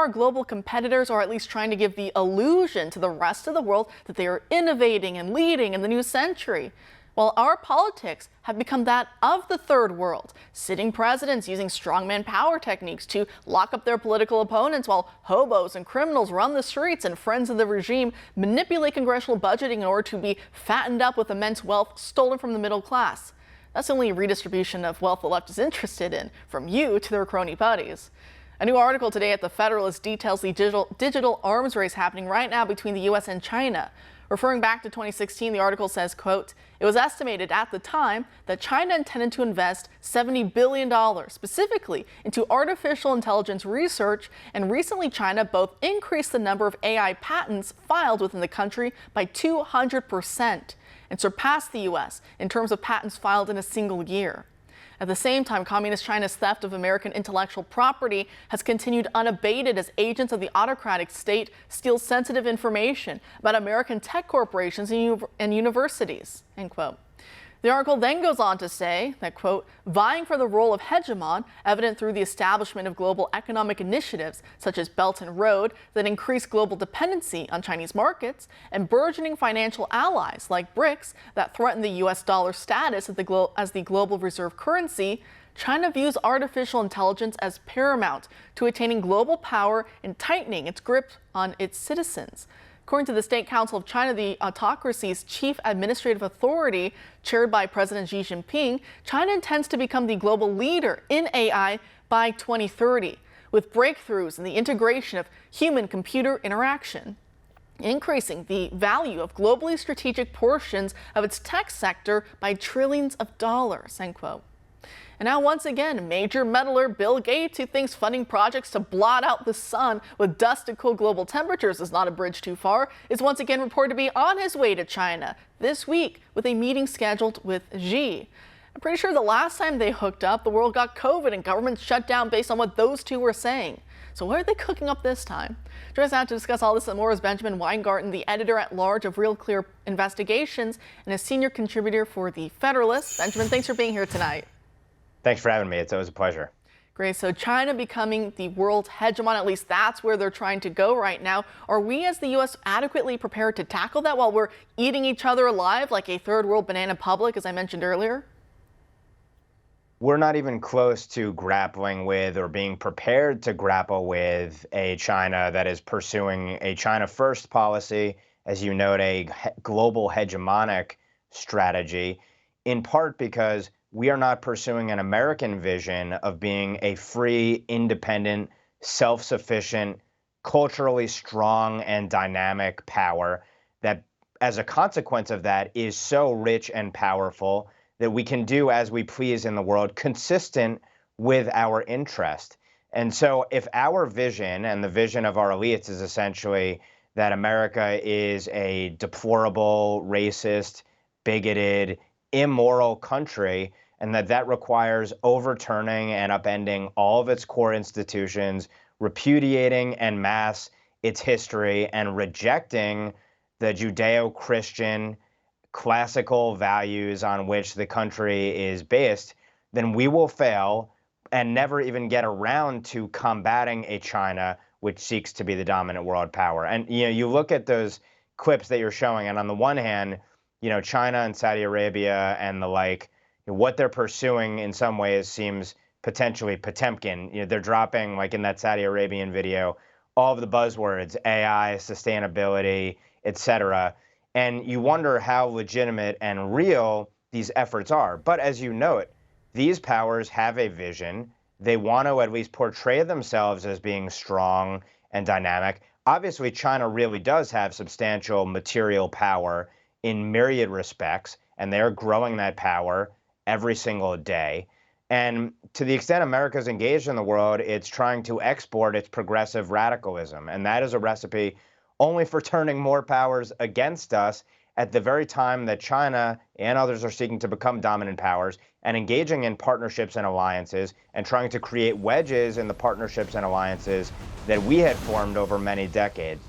our global competitors are at least trying to give the illusion to the rest of the world that they are innovating and leading in the new century. While our politics have become that of the third world, sitting presidents using strongman power techniques to lock up their political opponents while hobos and criminals run the streets and friends of the regime manipulate congressional budgeting in order to be fattened up with immense wealth stolen from the middle class. That's the only redistribution of wealth the left is interested in, from you to their crony buddies. A new article today at The Federalist details the digital arms race happening right now between the U.S. and China. Referring back to 2016, the article says, quote, "It was estimated at the time that China intended to invest $70 billion specifically into artificial intelligence research, and recently China both increased the number of AI patents filed within the country by 200% and surpassed the U.S. in terms of patents filed in a single year. At the same time, Communist China's theft of American intellectual property has continued unabated as agents of the autocratic state steal sensitive information about American tech corporations and universities," end quote. The article then goes on to say that, quote, "Vying for the role of hegemon, evident through the establishment of global economic initiatives such as Belt and Road that increase global dependency on Chinese markets, and burgeoning financial allies like BRICS that threaten the U.S. dollar status as the global reserve currency, China views artificial intelligence as paramount to attaining global power and tightening its grip on its citizens." According to the State Council of China, the autocracy's chief administrative authority, chaired by President Xi Jinping, China intends to become the global leader in AI by 2030, with breakthroughs in the integration of human-computer interaction, increasing the value of globally strategic portions of its tech sector by trillions of dollars, end quote. And now, once again, major meddler Bill Gates, who thinks funding projects to blot out the sun with dust to cool global temperatures is not a bridge too far, is once again reported to be on his way to China this week with a meeting scheduled with Xi. I'm pretty sure the last time they hooked up, the world got COVID and governments shut down based on what those two were saying. So what are they cooking up this time? Join us now to discuss all this and more is Benjamin Weingarten, the editor-at-large of Real Clear Investigations and a senior contributor for The Federalist. Benjamin, thanks for being here tonight. Thanks for having me. It's always a pleasure. Great. So China becoming the world hegemon, at least that's where they're trying to go right now. Are we as the U.S. adequately prepared to tackle that while we're eating each other alive like a third world banana public, as I mentioned earlier? We're not even close to grappling with or being prepared to grapple with a China that is pursuing a China first policy, as you note, a global hegemonic strategy, in part because we are not pursuing an American vision of being a free, independent, self-sufficient, culturally strong and dynamic power that, as a consequence of that, is so rich and powerful that we can do as we please in the world, consistent with our interest. And so if our vision and the vision of our elites is essentially that America is a deplorable, racist, bigoted, immoral country, and that requires overturning and upending all of its core institutions, repudiating en masse its history, and rejecting the Judeo-Christian classical values on which the country is based, then we will fail and never even get around to combating a China which seeks to be the dominant world power. And you look at those clips that you're showing, and on the one hand, China and Saudi Arabia and the like, what they're pursuing in some ways seems potentially Potemkin. They're dropping, like in that Saudi Arabian video, all of the buzzwords, AI, sustainability, etc. And you wonder how legitimate and real these efforts are. But as you note, these powers have a vision. They want to at least portray themselves as being strong and dynamic. Obviously, China really does have substantial material power in myriad respects, and they're growing that power every single day. And to the extent America's engaged in the world, it's trying to export its progressive radicalism. And that is a recipe only for turning more powers against us at the very time that China and others are seeking to become dominant powers and engaging in partnerships and alliances and trying to create wedges in the partnerships and alliances that we had formed over many decades.